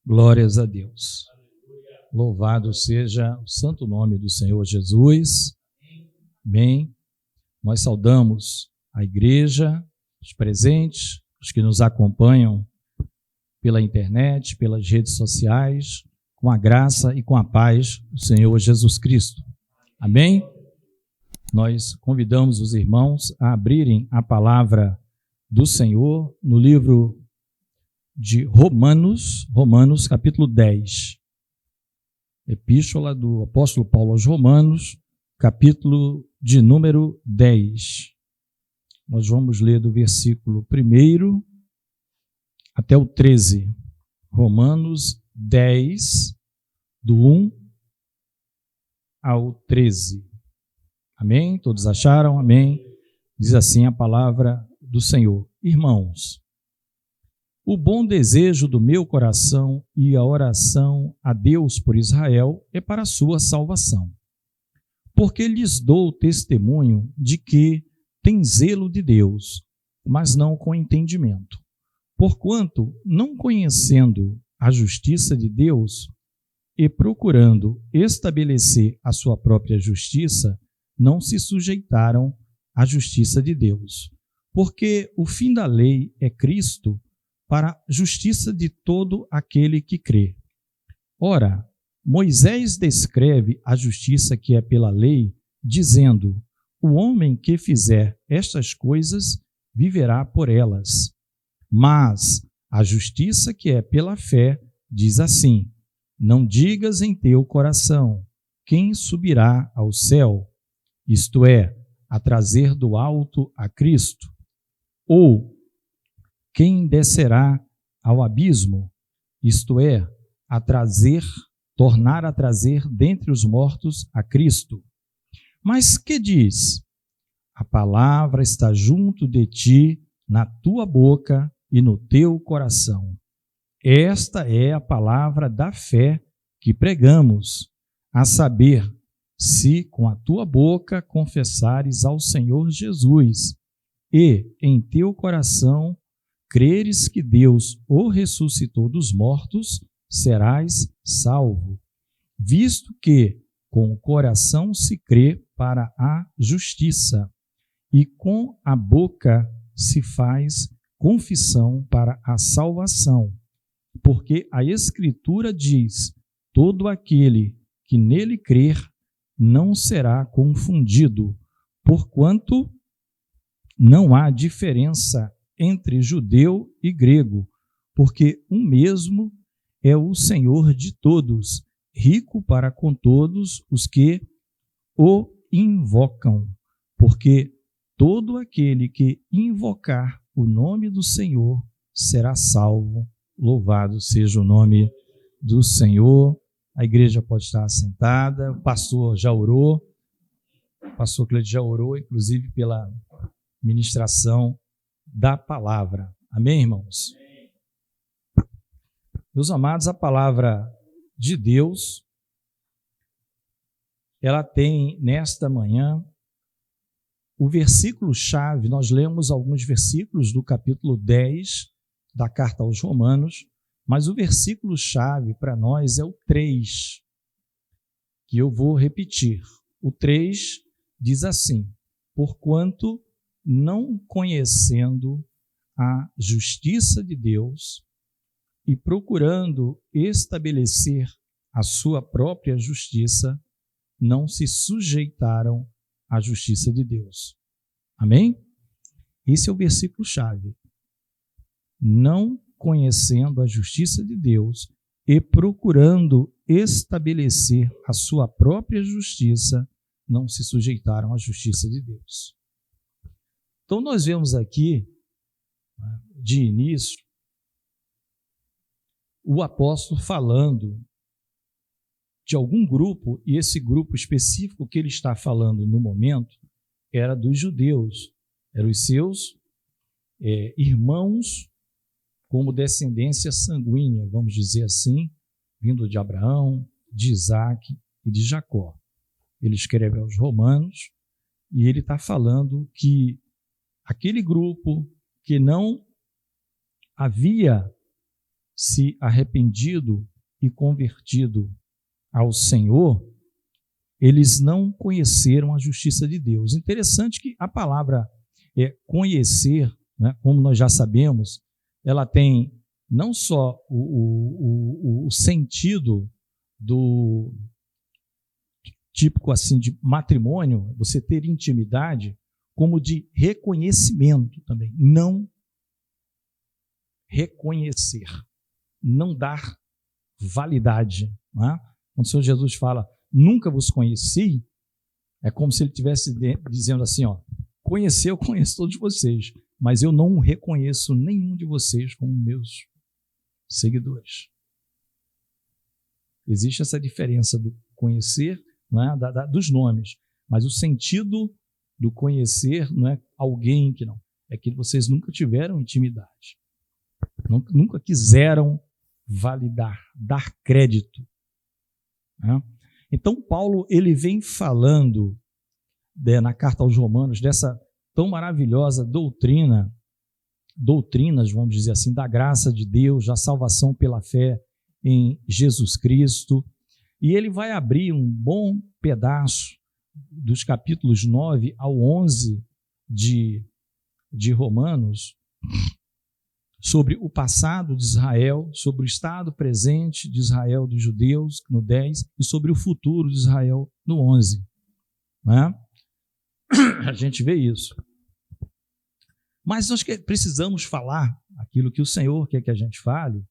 Glórias a Deus. Louvado seja o santo nome do Senhor Jesus. Bem, nós saudamos a igreja, os presentes, os que nos acompanham pela internet, pelas redes sociais, com a graça e com a paz do Senhor Jesus Cristo. Amém? Nós convidamos os irmãos a abrirem a palavra do Senhor no livro de Romanos capítulo 10. Epístola do apóstolo Paulo aos Romanos, capítulo de número 10. Nós vamos ler do versículo 1 até o 13. Romanos 10, do 1 ao 13. Amém? Todos acharam? Amém? Diz assim a palavra do Senhor. Irmãos, o bom desejo do meu coração e a oração a Deus por Israel é para a sua salvação. Porque lhes dou testemunho de que tem zelo de Deus, mas não com entendimento. Porquanto, não conhecendo a justiça de Deus e procurando estabelecer a sua própria justiça, não se sujeitaram à justiça de Deus. Porque o fim da lei é Cristo, para a justiça de todo aquele que crê. Ora, Moisés descreve a justiça que é pela lei, dizendo: o homem que fizer estas coisas viverá por elas. Mas a justiça que é pela fé diz assim: não digas em teu coração, quem subirá ao céu, isto é, a trazer do alto a Cristo, ou quem descerá ao abismo, isto é, tornar a trazer dentre os mortos a Cristo. Mas que diz? A palavra está junto de ti, na tua boca e no teu coração. Esta é a palavra da fé que pregamos, a saber, se com a tua boca confessares ao Senhor Jesus e em teu coração creres que Deus o ressuscitou dos mortos, serás salvo. Visto que com o coração se crê para a justiça e com a boca se faz confissão para a salvação. Porque a Escritura diz: todo aquele que nele crer não será confundido, porquanto não há diferença entre judeu e grego, porque um mesmo é o Senhor de todos, rico para com todos os que o invocam, porque todo aquele que invocar o nome do Senhor será salvo. Louvado seja o nome do Senhor. A igreja pode estar assentada, o pastor já orou, o pastor Cleide já orou, inclusive pela ministração da palavra. Amém, irmãos? Meus amados, a palavra de Deus, ela tem nesta manhã o versículo-chave. Nós lemos alguns versículos do capítulo 10 da carta aos Romanos, mas o versículo-chave para nós é o 3, que eu vou repetir. O 3 diz assim: porquanto não conhecendo a justiça de Deus e procurando estabelecer a sua própria justiça, não se sujeitaram à justiça de Deus. Amém? Esse é o versículo-chave. Não conhecendo a justiça de Deus e procurando estabelecer a sua própria justiça, não se sujeitaram à justiça de Deus. Então, nós vemos aqui, de início, o apóstolo falando de algum grupo, e esse grupo específico que ele está falando no momento era dos judeus, eram os seus irmãos como descendência sanguínea, vamos dizer assim, vindo de Abraão, de Isaac e de Jacó. Ele escreve aos Romanos e ele está falando que aquele grupo que não havia se arrependido e convertido ao Senhor, eles não conheceram a justiça de Deus. Interessante que a palavra conhecer, né, como nós já sabemos, ela tem não só o sentido do típico assim de matrimônio, você ter intimidade, como de reconhecimento também. Não reconhecer, não dar validade. Não é? Quando o Senhor Jesus fala, nunca vos conheci, é como se ele estivesse dizendo assim, ó, conhecer, eu conheço todos vocês, mas eu não reconheço nenhum de vocês como meus seguidores. Existe essa diferença do conhecer, não é? Dos nomes, mas o sentido do conhecer não é alguém que não, é que vocês nunca tiveram intimidade, nunca quiseram validar, dar crédito. Né? Então Paulo ele vem falando na carta aos Romanos dessa tão maravilhosa doutrinas, vamos dizer assim, da graça de Deus, da salvação pela fé em Jesus Cristo, e ele vai abrir um bom pedaço dos capítulos 9 ao 11 de Romanos sobre o passado de Israel, sobre o estado presente de Israel dos judeus, no 10, e sobre o futuro de Israel, no 11. Né? A gente vê isso. Mas nós precisamos falar, aquilo que o Senhor quer que a gente fale,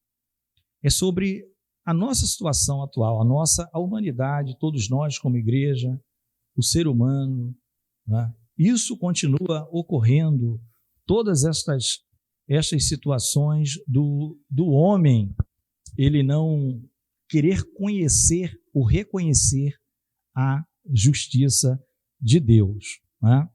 é sobre a nossa situação atual, a humanidade, todos nós como igreja, o ser humano. Né? Isso continua ocorrendo, todas estas situações do homem, ele não querer conhecer ou reconhecer a justiça de Deus. Né?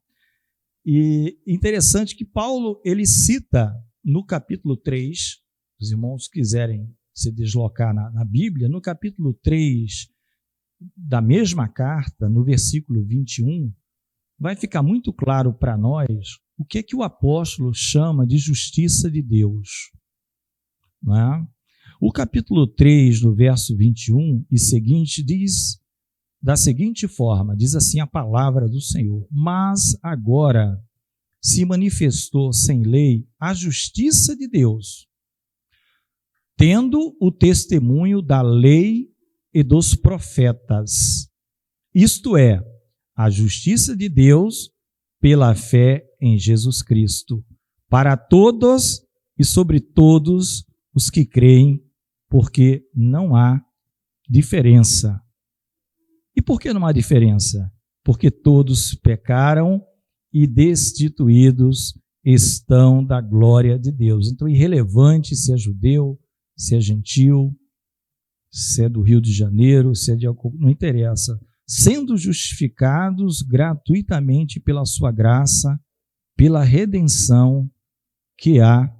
E interessante que Paulo, ele cita no capítulo 3, os irmãos quiserem se deslocar na Bíblia, no capítulo 3 da mesma carta, no versículo 21, vai ficar muito claro para nós o que o apóstolo chama de justiça de Deus. Não é? O capítulo 3, no verso 21 e seguinte, diz da seguinte forma, diz assim a palavra do Senhor: mas agora se manifestou sem lei a justiça de Deus, tendo o testemunho da lei e dos profetas, isto é, a justiça de Deus pela fé em Jesus Cristo, para todos e sobre todos os que creem, porque não há diferença. E por que não há diferença? Porque todos pecaram e destituídos estão da glória de Deus. Então, irrelevante se é judeu, se é gentil, se é do Rio de Janeiro, se é de algum, não interessa. Sendo justificados gratuitamente pela sua graça, pela redenção que há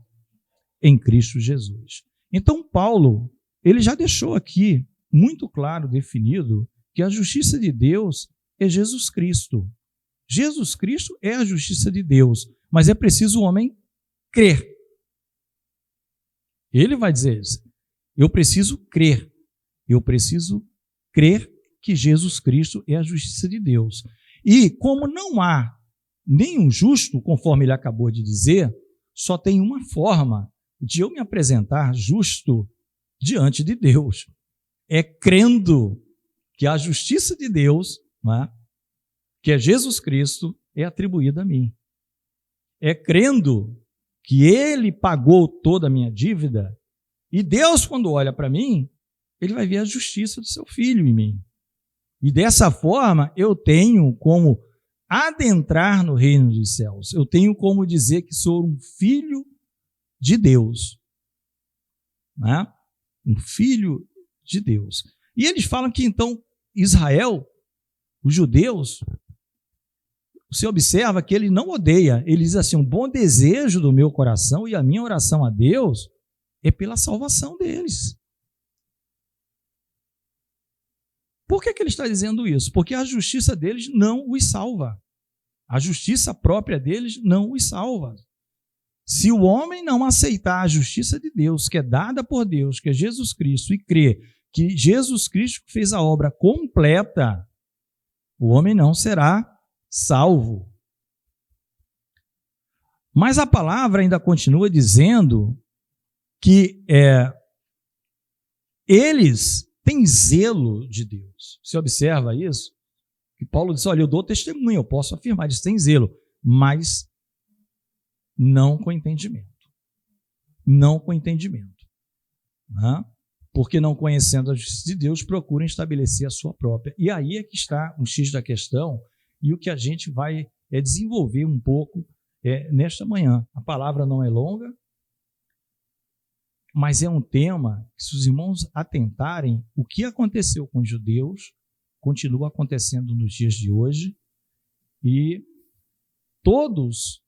em Cristo Jesus. Então, Paulo, ele já deixou aqui muito claro, definido, que a justiça de Deus é Jesus Cristo. Jesus Cristo é a justiça de Deus, mas é preciso o homem crer. Ele vai dizer isso. Eu preciso crer que Jesus Cristo é a justiça de Deus. E como não há nenhum justo, conforme ele acabou de dizer, só tem uma forma de eu me apresentar justo diante de Deus. É crendo que a justiça de Deus, né, que é Jesus Cristo, é atribuída a mim. É crendo que Ele pagou toda a minha dívida, e Deus, quando olha para mim, Ele vai ver a justiça do seu Filho em mim. E dessa forma, eu tenho como adentrar no reino dos céus. Eu tenho como dizer que sou um filho de Deus. Né? Um filho de Deus. E eles falam que, então, Israel, os judeus, você observa que ele não odeia. Ele diz assim, um bom desejo do meu coração e a minha oração a Deus é pela salvação deles. Por que ele está dizendo isso? Porque a justiça deles não os salva. A justiça própria deles não os salva. Se o homem não aceitar a justiça de Deus, que é dada por Deus, que é Jesus Cristo, e crer que Jesus Cristo fez a obra completa, o homem não será salvo. Mas a palavra ainda continua dizendo que eles têm zelo de Deus. Você observa isso? Que Paulo diz, olha, eu dou testemunho, eu posso afirmar, eles têm zelo, mas não com entendimento. Não com entendimento. Né? Porque não conhecendo a justiça de Deus, procuram estabelecer a sua própria. E aí é que está um X da questão e o que a gente vai desenvolver um pouco nesta manhã. A palavra não é longa, mas é um tema que, se os irmãos atentarem, o que aconteceu com os judeus continua acontecendo nos dias de hoje, e todos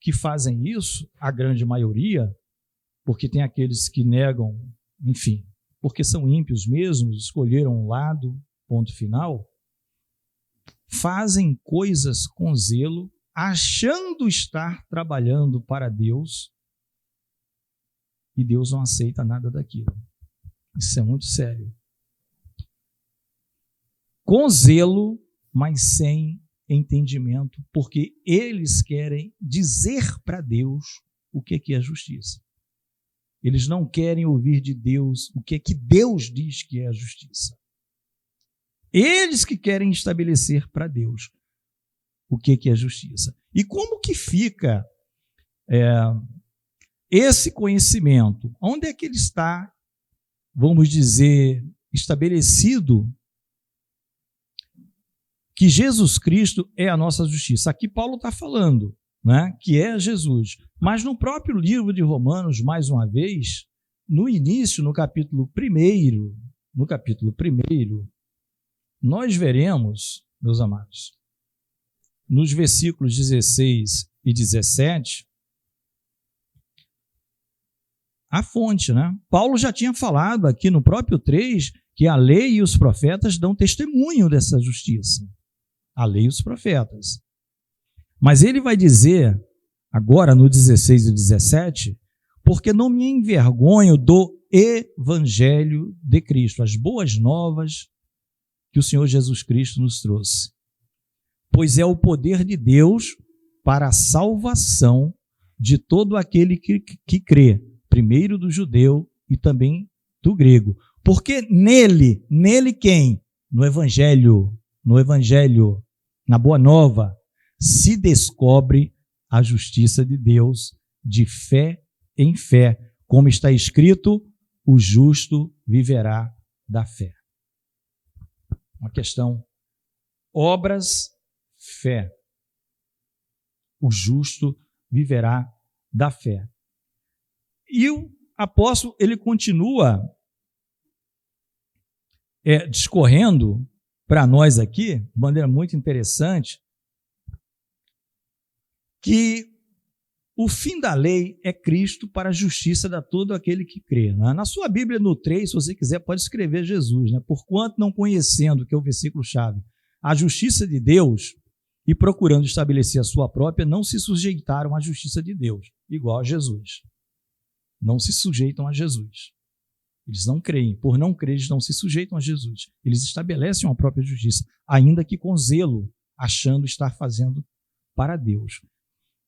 que fazem isso, a grande maioria, porque tem aqueles que negam, enfim, porque são ímpios mesmo, escolheram um lado, ponto final, fazem coisas com zelo, achando estar trabalhando para Deus, e Deus não aceita nada daquilo. Isso é muito sério. Com zelo, mas sem entendimento, porque eles querem dizer para Deus o que é justiça. Eles não querem ouvir de Deus o que Deus diz que é a justiça. Eles que querem estabelecer para Deus o que é justiça. E como que fica esse conhecimento? Onde é que ele está, vamos dizer, estabelecido que Jesus Cristo é a nossa justiça? Aqui Paulo está falando, né, que é Jesus. Mas no próprio livro de Romanos, mais uma vez, no início, no capítulo 1, nós veremos, meus amados, nos versículos 16 e 17, a fonte, né? Paulo já tinha falado aqui no próprio 3 que a lei e os profetas dão testemunho dessa justiça. A lei e os profetas. Mas ele vai dizer, agora no 16 e 17, porque não me envergonho do evangelho de Cristo, as boas novas que o Senhor Jesus Cristo nos trouxe. Pois é o poder de Deus para a salvação de todo aquele que crê, primeiro do judeu e também do grego. Porque nele quem? No evangelho, na boa nova, se descobre a justiça de Deus de fé em fé. Como está escrito, o justo viverá da fé. Uma questão, obras, fé. O justo viverá da fé. E o apóstolo, ele continua discorrendo para nós aqui, de maneira muito interessante, que o fim da lei é Cristo para a justiça de todo aquele que crê. Né? Na sua Bíblia, no 3, se você quiser, pode escrever Jesus. Né? Porquanto não conhecendo, que é o versículo-chave, a justiça de Deus e procurando estabelecer a sua própria, não se sujeitaram à justiça de Deus, igual a Jesus. Não se sujeitam a Jesus. Eles não creem. Por não crer, eles não se sujeitam a Jesus. Eles estabelecem a própria justiça, ainda que com zelo, achando estar fazendo para Deus.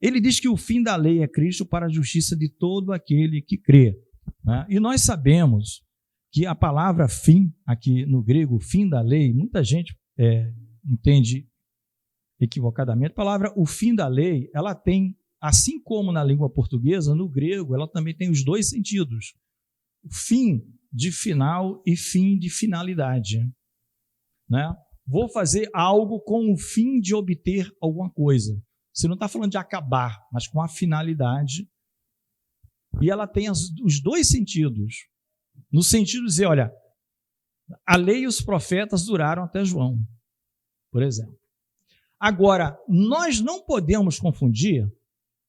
Ele diz que o fim da lei é Cristo para a justiça de todo aquele que crê. Né? E nós sabemos que a palavra fim, aqui no grego, fim da lei, muita gente entende equivocadamente. A palavra o fim da lei, ela tem, assim como na língua portuguesa, no grego, ela também tem os dois sentidos. Fim de final e fim de finalidade. Né? Vou fazer algo com o fim de obter alguma coisa. Você não está falando de acabar, mas com a finalidade. E ela tem os dois sentidos. No sentido de dizer, olha, a lei e os profetas duraram até João, por exemplo. Agora, nós não podemos confundir,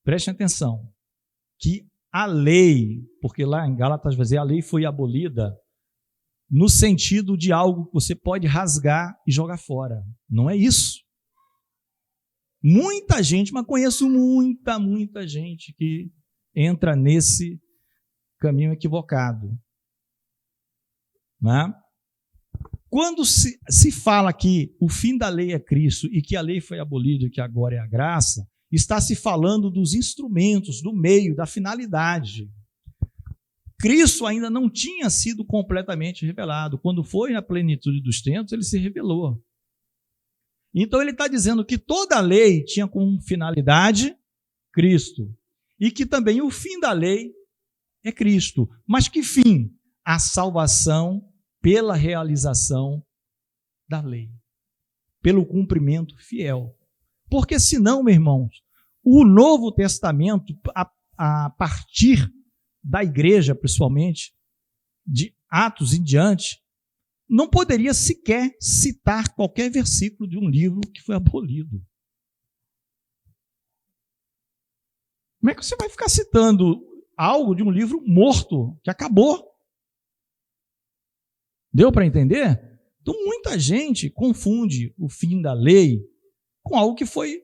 prestem atenção, que a lei, porque lá em Gálatas vai dizer, a lei foi abolida no sentido de algo que você pode rasgar e jogar fora. Não é isso. Muita gente, mas conheço muita gente que entra nesse caminho equivocado. Né? Quando se fala que o fim da lei é Cristo e que a lei foi abolida e que agora é a graça, está se falando dos instrumentos, do meio, da finalidade. Cristo ainda não tinha sido completamente revelado. Quando foi na plenitude dos tempos, ele se revelou. Então ele está dizendo que toda a lei tinha como finalidade Cristo. E que também o fim da lei é Cristo. Mas que fim? A salvação pela realização da lei. Pelo cumprimento fiel. Porque senão, meus irmãos, o Novo Testamento, a partir da igreja, principalmente, de Atos em diante, não poderia sequer citar qualquer versículo de um livro que foi abolido. Como é que você vai ficar citando algo de um livro morto, que acabou? Deu para entender? Então, muita gente confunde o fim da lei com algo que foi...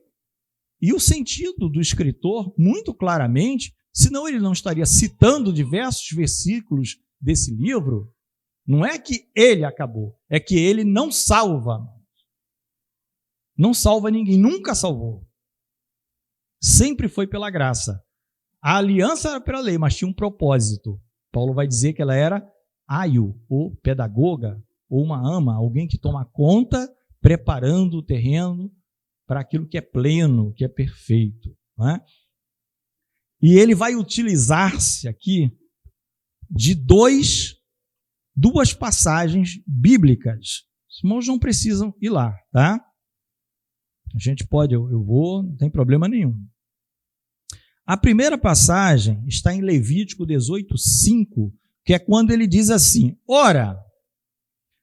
E o sentido do escritor, muito claramente, senão ele não estaria citando diversos versículos desse livro, não é que ele acabou, é que ele não salva. Não salva ninguém, nunca salvou. Sempre foi pela graça. A aliança era pela lei, mas tinha um propósito. Paulo vai dizer que ela era aio, ou pedagoga, ou uma ama, alguém que toma conta, preparando o terreno para aquilo que é pleno, que é perfeito. Não é? E ele vai utilizar-se aqui de duas passagens bíblicas. Os irmãos não precisam ir lá, tá? A gente pode, eu vou, não tem problema nenhum. A primeira passagem está em Levítico 18:5, que é quando ele diz assim: ora,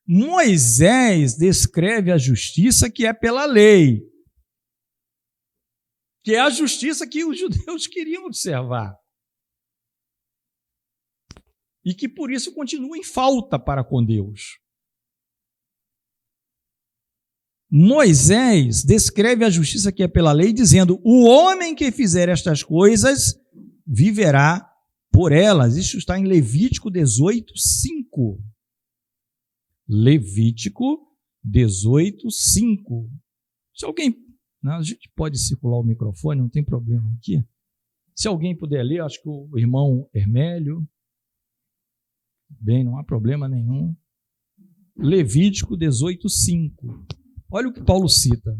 Moisés descreve a justiça que é pela lei, que é a justiça que os judeus queriam observar. E que por isso continua em falta para com Deus. Moisés descreve a justiça que é pela lei, dizendo: o homem que fizer estas coisas viverá por elas. Isso está em Levítico 18:5. Levítico 18:5. Se alguém... A gente pode circular o microfone, não tem problema aqui. Se alguém puder ler, acho que o irmão Hermélio. Bem, não há problema nenhum. Levítico 18:5. Olha o que Paulo cita.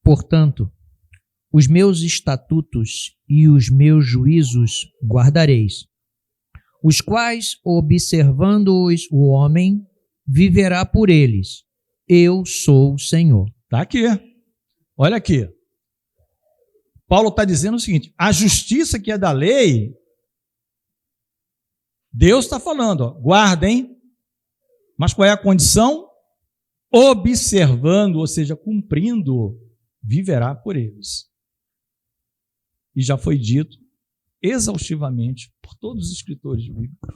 Portanto, os meus estatutos e os meus juízos guardareis, os quais, observando-os o homem, viverá por eles. Eu sou o Senhor. Está aqui. Olha aqui. Paulo está dizendo o seguinte: a justiça que é da lei, Deus está falando, ó, guardem, mas qual é a condição? Observando, ou seja, cumprindo, viverá por eles. E já foi dito exaustivamente por todos os escritores bíblicos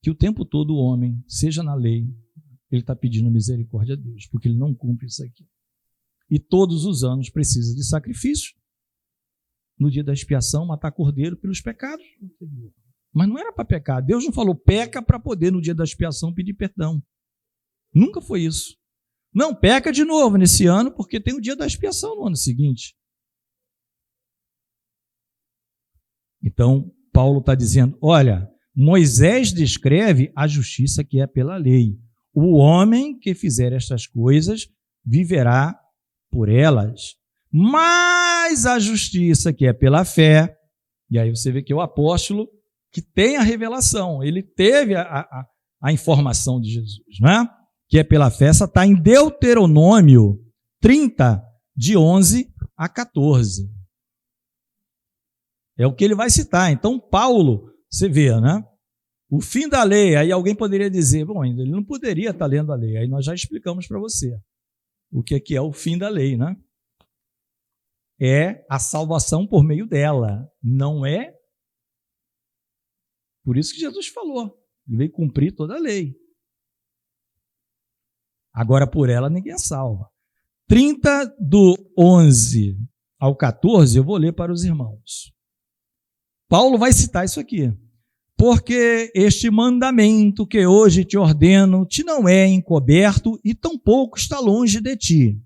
que o tempo todo o homem, seja na lei, ele está pedindo misericórdia a Deus, porque ele não cumpre isso aqui. E todos os anos precisa de sacrifício. No dia da expiação, matar cordeiro pelos pecados. Mas não era para pecar. Deus não falou peca para poder, no dia da expiação, pedir perdão. Nunca foi isso. Não, peca de novo nesse ano, porque tem o dia da expiação no ano seguinte. Então, Paulo está dizendo, olha, Moisés descreve a justiça que é pela lei. O homem que fizer estas coisas viverá por elas. Mas a justiça que é pela fé, e aí você vê que é o apóstolo que tem a revelação, ele teve a informação de Jesus, né? Que é pela fé, essa está em Deuteronômio 30, de 11 a 14. É o que ele vai citar. Então, Paulo, você vê, né? O fim da lei, aí alguém poderia dizer, bom, ele não poderia estar lendo a lei, aí nós já explicamos para você o que é o fim da lei, né? É a salvação por meio dela, não é? Por isso que Jesus falou, ele veio cumprir toda a lei. Agora, por ela, ninguém é salva. 30 do 11 ao 14, eu vou ler para os irmãos. Paulo vai citar isso aqui. Porque este mandamento que hoje te ordeno te não é encoberto e tampouco está longe de ti.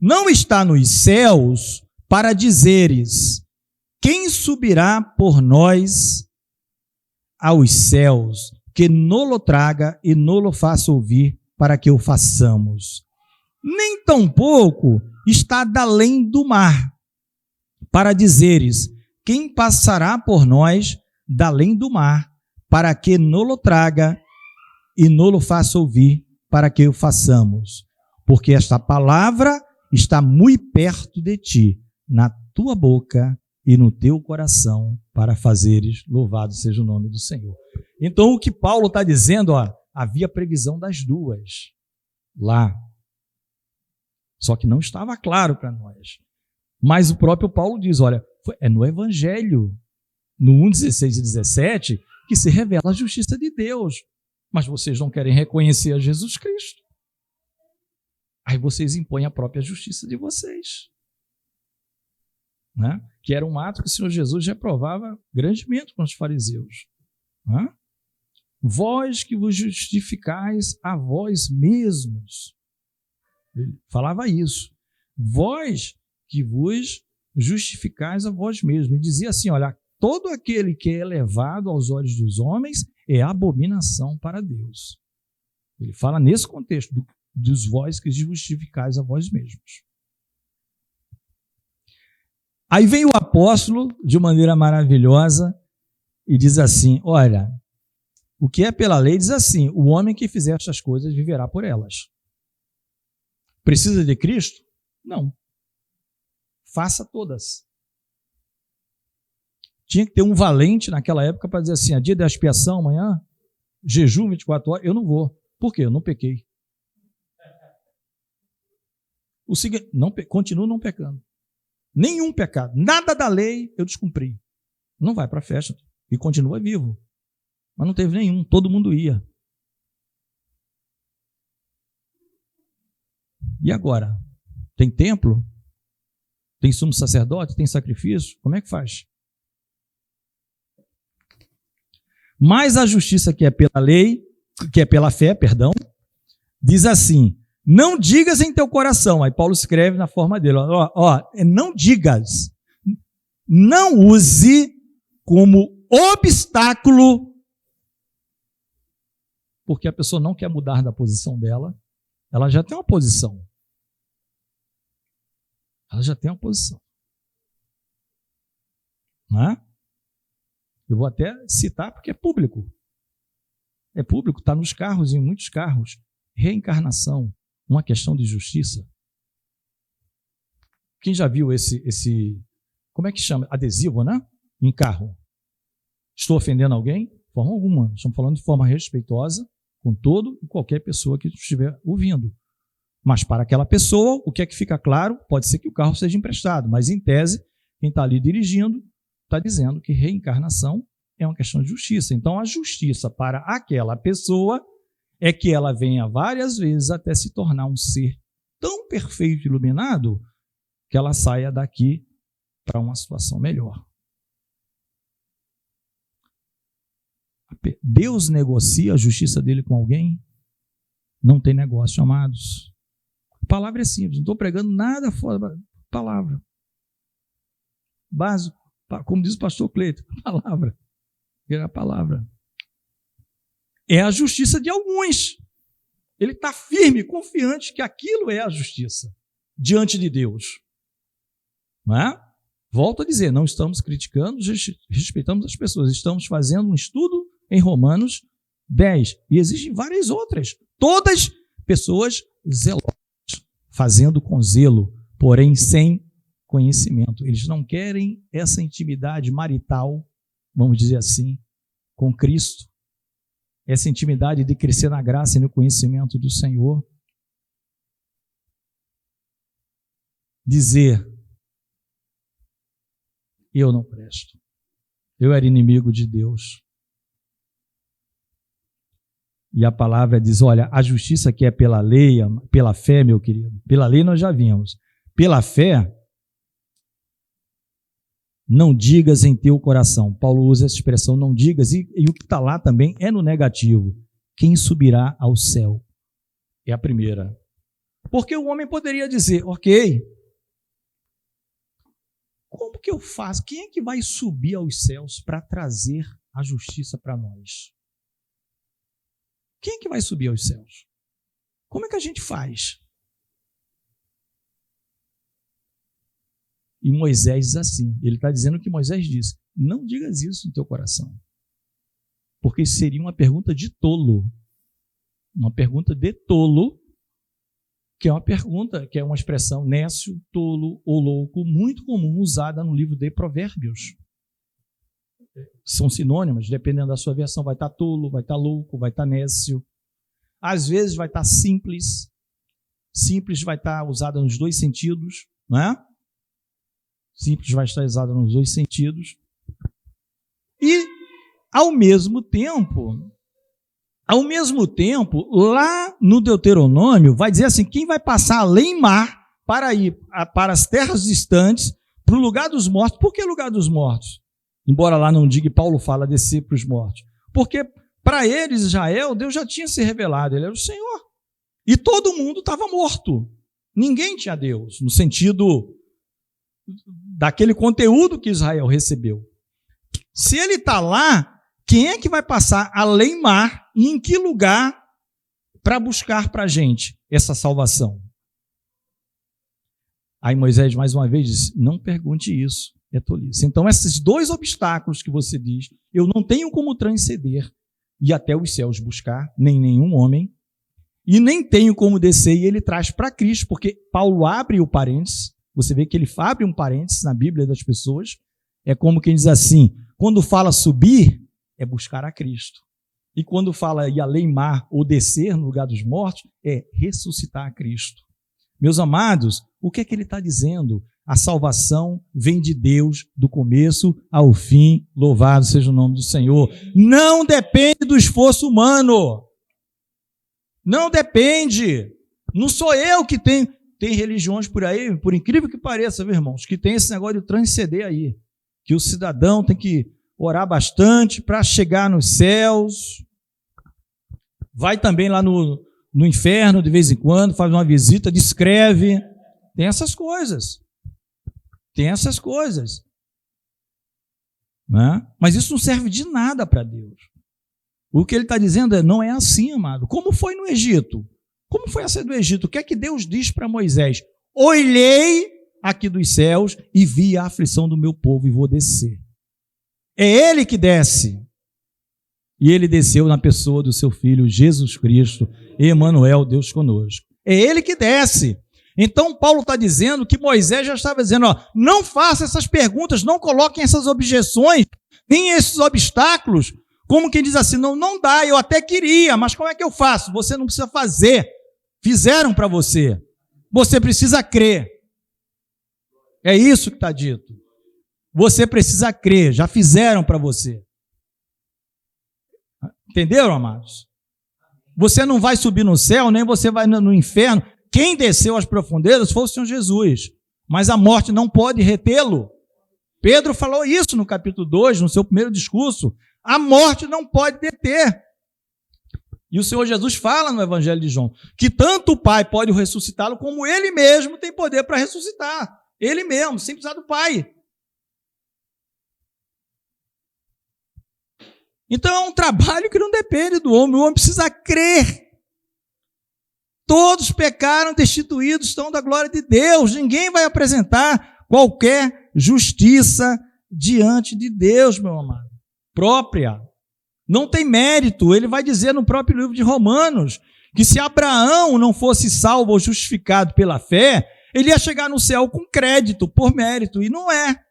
Não está nos céus para dizeres: quem subirá por nós aos céus, que nolo traga e nolo faça ouvir, para que o façamos. Nem tampouco está da além do mar, para dizeres: quem passará por nós da além do mar, para que nolo traga e nolo faça ouvir, para que o façamos. Porque esta palavra está muito perto de ti, na tua boca e no teu coração, para fazeres, louvado seja o nome do Senhor. Então, o que Paulo está dizendo, havia previsão das duas lá. Só que não estava claro para nós. Mas o próprio Paulo diz, olha, é no Evangelho, no 1:16 e 17, que se revela a justiça de Deus. Mas vocês não querem reconhecer a Jesus Cristo. Aí vocês impõem a própria justiça de vocês. Né? Que era um ato que o Senhor Jesus reprovava grandemente com os fariseus. Né? Vós que vos justificais a vós mesmos. Ele falava isso. Vós que vos justificais a vós mesmos. Ele dizia assim, olha, todo aquele que é elevado aos olhos dos homens é abominação para Deus. Ele fala nesse contexto dos vós que justificais a vós mesmos. Aí vem o apóstolo, de maneira maravilhosa, e diz assim, olha, o que é pela lei diz assim, o homem que fizer estas coisas viverá por elas. Precisa de Cristo? Não. Faça todas. Tinha que ter um valente naquela época para dizer assim, dia da expiação, amanhã, jejum 24 horas, eu não vou. Por quê? Eu não pequei. O seguinte, continuo não pecando. Nenhum pecado, nada da lei eu descumpri. Não vai para a festa e continua vivo. Mas não teve nenhum, todo mundo ia. E agora? Tem templo? Tem sumo sacerdote? Tem sacrifício? Como é que faz? Mas a justiça que é pela lei, que é pela fé, perdão, diz assim, não digas em teu coração, aí Paulo escreve na forma dele, não digas, não use como obstáculo, porque a pessoa não quer mudar da posição dela, ela já tem uma posição. Ela já tem uma posição. Não é? Eu vou até citar porque é público. É público, está nos carros, em muitos carros. Reencarnação, uma questão de justiça. Quem já viu esse como é que chama? Adesivo, né? Em carro. Estou ofendendo alguém? De forma alguma. Estamos falando de forma respeitosa com todo e qualquer pessoa que estiver ouvindo. Mas para aquela pessoa, o que é que fica claro? Pode ser que o carro seja emprestado, mas em tese, quem está ali dirigindo está dizendo que reencarnação é uma questão de justiça. Então, a justiça para aquela pessoa é que ela venha várias vezes até se tornar um ser tão perfeito e iluminado que ela saia daqui para uma situação melhor. Deus negocia a justiça dele com alguém? Não tem negócio, amados. A palavra é simples, não estou pregando nada fora da palavra. Básico, como diz o pastor Cleito, palavra. É a palavra. É a justiça de alguns. Ele está firme, confiante que aquilo é a justiça diante de Deus. Não é? Volto a dizer, não estamos criticando, respeitamos as pessoas. Estamos fazendo um estudo em Romanos 10. E existem várias outras. Todas pessoas zelosas, fazendo com zelo, porém sem conhecimento. Eles não querem essa intimidade marital, vamos dizer assim, com Cristo. Essa intimidade de crescer na graça e no conhecimento do Senhor. Dizer, eu não presto. Eu era inimigo de Deus. E a palavra diz, olha, a justiça que é pela lei, pela fé, meu querido, pela lei nós já vimos. Pela fé, Não digas em teu coração. Paulo usa essa expressão, não digas, e o que está lá também é no negativo. Quem subirá ao céu? É a primeira. Porque o homem poderia dizer, ok, como que eu faço? Quem é que vai subir aos céus para trazer a justiça para nós? Quem é que vai subir aos céus? Como é que a gente faz? E Moisés diz assim, ele está dizendo o que Moisés disse, não digas isso no teu coração, porque isso seria uma pergunta de tolo, uma pergunta de tolo, que é uma pergunta, que é uma expressão nécio, tolo ou louco, muito comum, usada no livro de Provérbios. São sinônimas, dependendo da sua versão, vai estar tolo, vai estar louco, vai estar nécio. Às vezes vai estar simples, simples vai estar usada nos dois sentidos, não é? Simples vai estar usada nos dois sentidos. E, ao mesmo tempo, lá no Deuteronômio, vai dizer assim, quem vai passar além mar para ir para as terras distantes, para o lugar dos mortos. Por que lugar dos mortos? Embora lá não diga, Paulo fala descer para os mortos. Porque para eles, Israel, Deus já tinha se revelado, ele era o Senhor. E todo mundo estava morto. Ninguém tinha Deus, no sentido daquele conteúdo que Israel recebeu. Se ele está lá, quem é que vai passar além mar e em que lugar para buscar para a gente essa salvação? Aí Moisés mais uma vez diz, não pergunte isso, é tolice. Então esses dois obstáculos que você diz, eu não tenho como transcender e até os céus buscar, nem nenhum homem, e nem tenho como descer, e ele traz para Cristo, porque Paulo abre o parênteses, você vê que ele abre um parênteses na Bíblia das pessoas, é como quem diz assim, quando fala subir, é buscar a Cristo. E quando fala ir além mar ou descer no lugar dos mortos, é ressuscitar a Cristo. Meus amados, o que é que ele está dizendo? A salvação vem de Deus do começo ao fim, louvado seja o nome do Senhor. Não depende do esforço humano. Não depende. Não sou eu que tenho. Tem religiões por aí, por incrível que pareça, viu, irmãos, que tem esse negócio de transcender aí. Que o cidadão tem que orar bastante para chegar nos céus. Vai também lá no inferno de vez em quando, faz uma visita, descreve. Tem essas coisas. Tem essas coisas. Né? Mas isso não serve de nada para Deus. O que ele está dizendo é, não é assim, amado. Como foi no Egito? Como foi a saída do Egito? O que é que Deus diz para Moisés? Olhei aqui dos céus e vi a aflição do meu povo e vou descer. É ele que desce. E ele desceu na pessoa do seu filho Jesus Cristo, Emanuel, Deus conosco. É ele que desce. Então Paulo está dizendo que Moisés já estava dizendo, ó, não faça essas perguntas, não coloquem essas objeções, nem esses obstáculos, como quem diz assim, não dá, eu até queria, mas como é que eu faço? Você não precisa fazer. Fizeram para você. Você precisa crer. É isso que está dito. Você precisa crer, já fizeram para você. Entenderam, amados? Você não vai subir no céu, nem você vai no inferno. Quem desceu às profundezas foi o Senhor Jesus. Mas a morte não pode retê-lo. Pedro falou isso no capítulo 2, no seu primeiro discurso. A morte não pode deter. E o Senhor Jesus fala no Evangelho de João que tanto o Pai pode ressuscitá-lo, como Ele mesmo tem poder para ressuscitar. Ele mesmo, sem precisar do Pai. Então é um trabalho que não depende do homem. O homem precisa crer. Todos pecaram, destituídos estão da glória de Deus. Ninguém vai apresentar qualquer justiça diante de Deus, meu amado. Própria. Não tem mérito. Ele vai dizer no próprio livro de Romanos que se Abraão não fosse salvo ou justificado pela fé, ele ia chegar no céu com crédito, por mérito, e não é.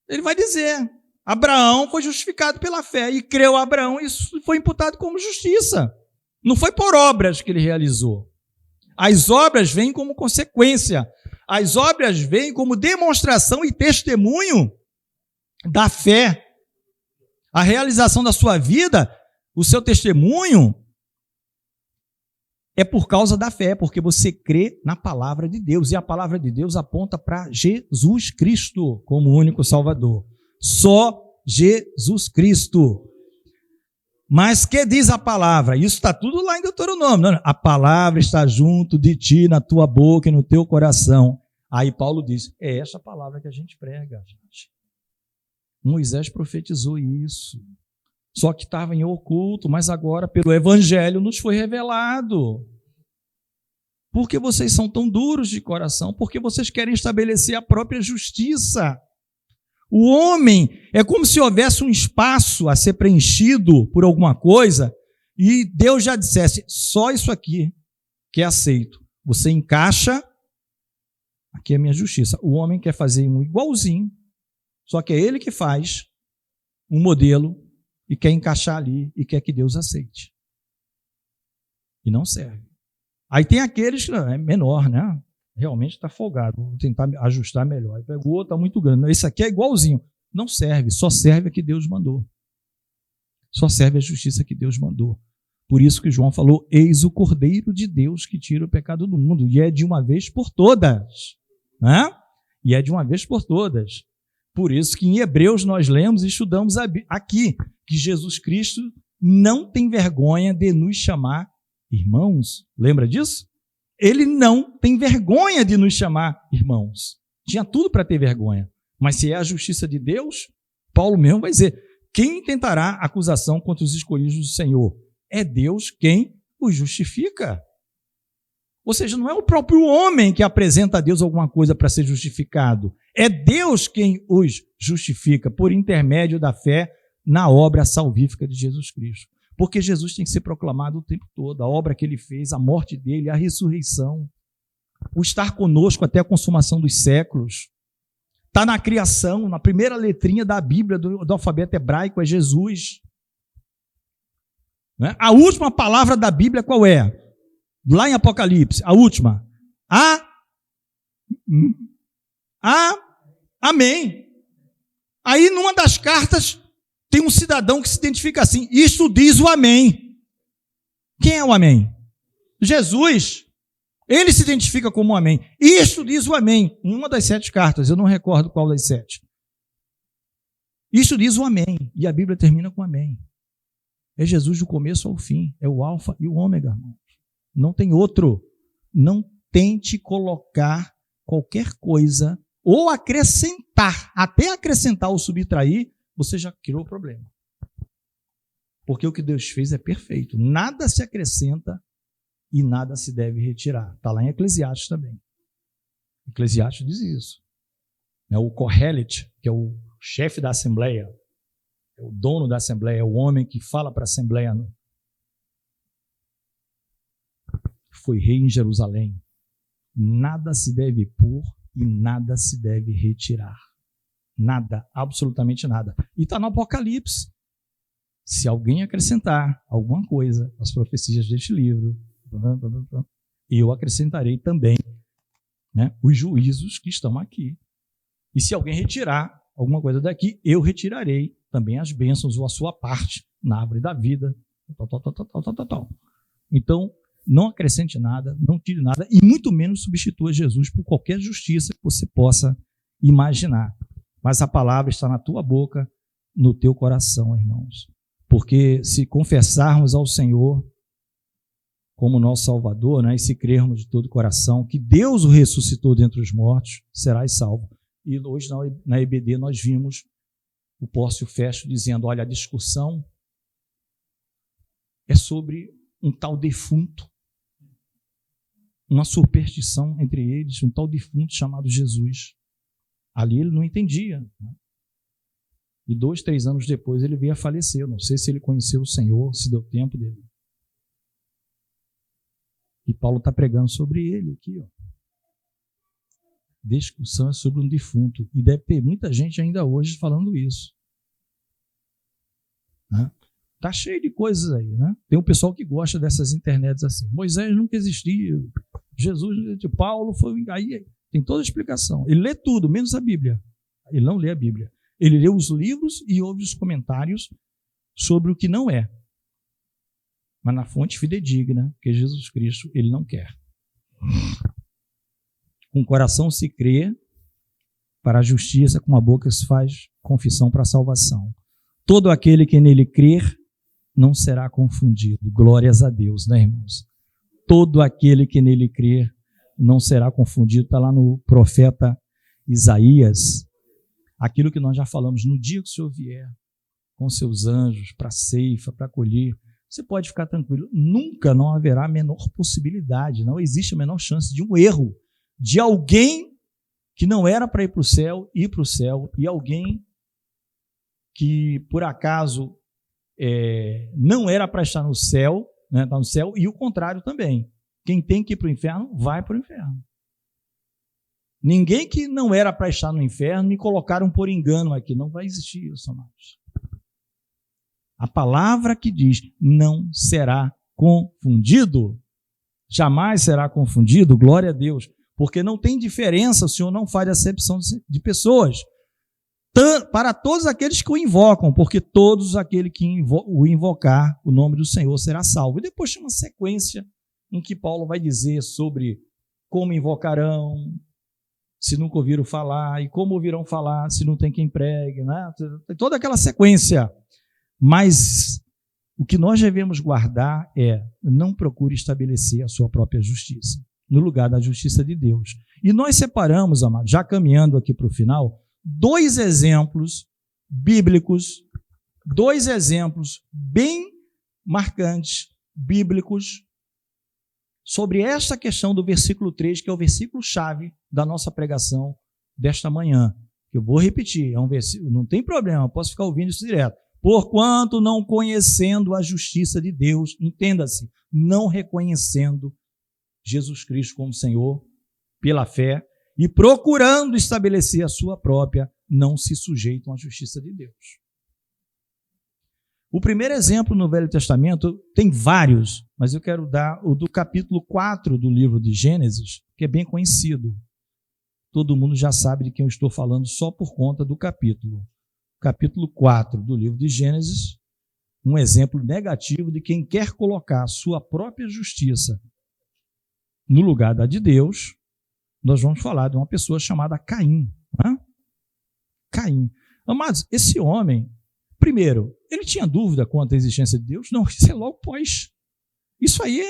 Ele vai dizer, Abraão foi justificado pela fé, e creu Abraão, e isso foi imputado como justiça. Não foi por obras que ele realizou. As obras vêm como consequência. As obras vêm como demonstração e testemunho da fé. A realização da sua vida, o seu testemunho, é por causa da fé, porque você crê na palavra de Deus, e a palavra de Deus aponta para Jesus Cristo como único Salvador. Só Jesus Cristo. Mas que diz a palavra? Isso está tudo lá em Deuteronômio. Não? A palavra está junto de ti, na tua boca e no teu coração. Aí Paulo diz, é essa palavra que a gente prega, gente. Moisés profetizou isso. Só que estava em oculto, mas agora pelo evangelho nos foi revelado. Por que vocês são tão duros de coração? Porque vocês querem estabelecer a própria justiça. O homem é como se houvesse um espaço a ser preenchido por alguma coisa e Deus já dissesse, só isso aqui que é aceito. Você encaixa, aqui é a minha justiça. O homem quer fazer um igualzinho, só que é ele que faz um modelo e quer encaixar ali e quer que Deus aceite. E não serve. Aí tem aqueles que é menor, né? Realmente está folgado, vou tentar ajustar melhor. O outro está muito grande. Esse aqui é igualzinho. Não serve, só serve a que Deus mandou. Só serve a justiça que Deus mandou. Por isso que João falou, eis o Cordeiro de Deus que tira o pecado do mundo. E é de uma vez por todas. Né? E é de uma vez por todas. Por isso que em Hebreus nós lemos e estudamos aqui que Jesus Cristo não tem vergonha de nos chamar irmãos. Lembra disso? Ele não tem vergonha de nos chamar irmãos. Tinha tudo para ter vergonha. Mas se é a justiça de Deus, Paulo mesmo vai dizer, quem tentará acusação contra os escolhidos do Senhor? É Deus quem os justifica. Ou seja, não é o próprio homem que apresenta a Deus alguma coisa para ser justificado. É Deus quem os justifica por intermédio da fé na obra salvífica de Jesus Cristo. Porque Jesus tem que ser proclamado o tempo todo, a obra que ele fez, a morte dele, a ressurreição, o estar conosco até a consumação dos séculos. Está na criação, na primeira letrinha da Bíblia, do alfabeto hebraico, é Jesus. Né? A última palavra da Bíblia qual é? Lá em Apocalipse, a última. Amém. Aí, numa das cartas, tem um cidadão que se identifica assim, isto diz o amém. Quem é o amém? Jesus. Ele se identifica como amém. Isto diz o amém. Em uma das 7 cartas, eu não recordo qual das 7. Isto diz o amém. E a Bíblia termina com amém. É Jesus do começo ao fim. É o alfa e o ômega, irmão. Não tem outro. Não tente colocar qualquer coisa ou acrescentar, até acrescentar ou subtrair, você já criou o problema. Porque o que Deus fez é perfeito. Nada se acrescenta e nada se deve retirar. Está lá em Eclesiastes também. Eclesiastes diz isso. O Kohelet, que é o chefe da Assembleia, é o dono da Assembleia, é o homem que fala para a Assembleia. Foi rei em Jerusalém. Nada se deve pôr e nada se deve retirar. Nada, absolutamente nada. E está no Apocalipse. Se alguém acrescentar alguma coisa às profecias deste livro, eu acrescentarei também, né, os juízos que estão aqui. E se alguém retirar alguma coisa daqui, eu retirarei também as bênçãos ou a sua parte na árvore da vida. Então, não acrescente nada, não tire nada, e muito menos substitua Jesus por qualquer justiça que você possa imaginar. Mas a palavra está na tua boca, no teu coração, irmãos. Porque se confessarmos ao Senhor como nosso Salvador, né, e se crermos de todo o coração que Deus o ressuscitou dentre os mortos, serás salvo. E hoje na EBD nós vimos o Pórcio Festo dizendo, olha, a discussão é sobre um tal defunto, uma superstição entre eles, um tal defunto chamado Jesus. Ali ele não entendia. Né? E 2, 3 anos depois ele veio a falecer. Eu não sei se ele conheceu o Senhor, se deu tempo dele. E Paulo está pregando sobre ele aqui. Ó. Discussão é sobre um defunto. E deve ter muita gente ainda hoje falando isso. Né? Tá cheio de coisas aí, né? Tem um pessoal que gosta dessas internets assim. Moisés nunca existiu. Jesus, Paulo foi... Aí tem toda a explicação. Ele lê tudo, menos a Bíblia. Ele não lê a Bíblia. Ele lê os livros e ouve os comentários sobre o que não é. mas na fonte fidedigna, que Jesus Cristo, ele não quer. Com o coração se crê para a justiça, com a boca se faz confissão para a salvação. Todo aquele que nele crer não será confundido. Glórias a Deus, né, irmãos? Todo aquele que nele crer não será confundido. Está lá no profeta Isaías, aquilo que nós já falamos, no dia que o Senhor vier com seus anjos para a ceifa, para colher, você pode ficar tranquilo, nunca não haverá a menor possibilidade, não existe a menor chance de um erro, de alguém que não era para ir para o céu, ir para o céu, e alguém que por acaso não era para estar no céu, né, está no céu, e o contrário também. Quem tem que ir para o inferno, vai para o inferno. Ninguém que não era para estar no inferno me colocaram por engano aqui. Não vai existir isso, amados. A palavra que diz não será confundido, jamais será confundido, glória a Deus, porque não tem diferença, o Senhor não faz acepção de pessoas, para todos aqueles que o invocam, porque todos aqueles que o invocar, o nome do Senhor será salvo. E depois tem uma sequência em que Paulo vai dizer sobre como invocarão, se nunca ouviram falar, e como ouvirão falar, se não tem quem pregue, né? Toda aquela sequência. Mas o que nós devemos guardar é, não procure estabelecer a sua própria justiça, no lugar da justiça de Deus. E nós separamos, amados, já caminhando aqui para o final, 2 exemplos bíblicos, 2 exemplos bem marcantes, bíblicos, sobre esta questão do versículo 3, que é o versículo-chave da nossa pregação desta manhã. Eu vou repetir, é um versículo, não tem problema, eu posso ficar ouvindo isso direto. Porquanto não conhecendo a justiça de Deus, entenda-se, não reconhecendo Jesus Cristo como Senhor pela fé e procurando estabelecer a sua própria, não se sujeitam à justiça de Deus. O primeiro exemplo no Velho Testamento, tem vários, mas eu quero dar o do capítulo 4 do livro de Gênesis, que é bem conhecido. Todo mundo já sabe de quem eu estou falando só por conta do capítulo. Capítulo 4 do livro de Gênesis, um exemplo negativo de quem quer colocar a sua própria justiça no lugar da de Deus. Nós vamos falar de uma pessoa chamada Caim. Né? Caim. Amados, esse homem, primeiro, ele tinha dúvida quanto à existência de Deus? Não, isso é logo pós. Isso aí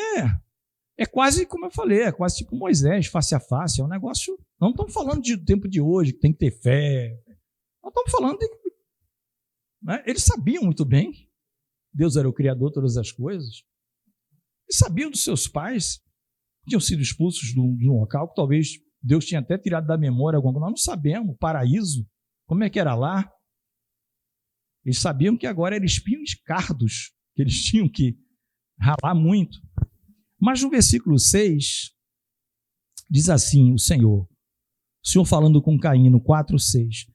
é quase, como eu falei, é quase tipo Moisés, face a face. É um negócio, não estamos falando do tempo de hoje, que tem que ter fé. Não estamos falando de... Né? Eles sabiam muito bem, Deus era o Criador de todas as coisas. Eles sabiam dos seus pais, tinham sido expulsos de um local que talvez Deus tinha até tirado da memória alguma coisa. Nós não sabemos, paraíso, como é que era lá. Eles sabiam que agora eram espinhos cardos, que eles tinham que ralar muito. Mas no versículo 6, diz assim o Senhor falando com Caim no 4:6,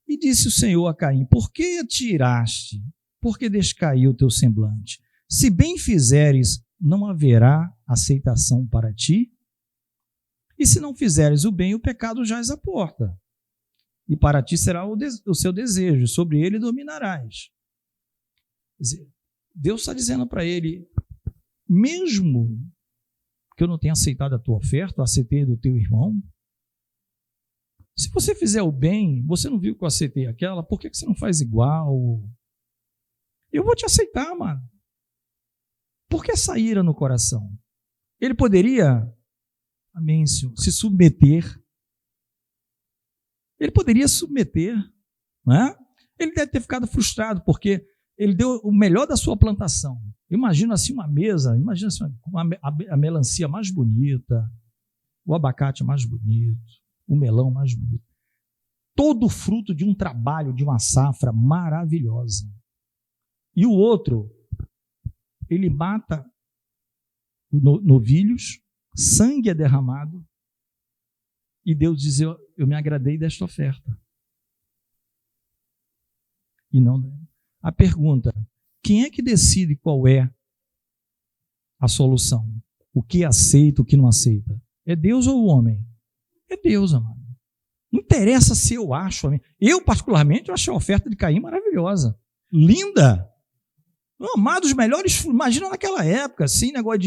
e disse o Senhor a Caim, por que atiraste? Por que descaiu o teu semblante? Se bem fizeres, não haverá aceitação para ti? E se não fizeres o bem, o pecado jaz à porta. E para ti será o seu desejo, sobre ele dominarás. Quer dizer, Deus está dizendo para ele, mesmo que eu não tenha aceitado a tua oferta, eu aceitei do teu irmão, se você fizer o bem, você não viu que eu aceitei aquela, por que você não faz igual? Eu vou te aceitar, mano. Por que essa ira no coração? Ele poderia, amém, Senhor, se submeter. Ele poderia submeter, né? Ele deve ter ficado frustrado, porque ele deu o melhor da sua plantação. Imagina assim uma mesa, imagina assim a melancia mais bonita, o abacate mais bonito, o melão mais bonito. Todo fruto de um trabalho, de uma safra maravilhosa. E o outro, ele mata novilhos, sangue é derramado, e Deus diz, eu me agradei desta oferta. E não... A pergunta, quem é que decide qual é a solução? O que aceita, o que não aceita? É Deus ou o homem? É Deus, amado. Não interessa se eu acho. Eu, particularmente, eu achei a oferta de Caim maravilhosa. Linda. Amados, melhores, imagina naquela época, assim, negócio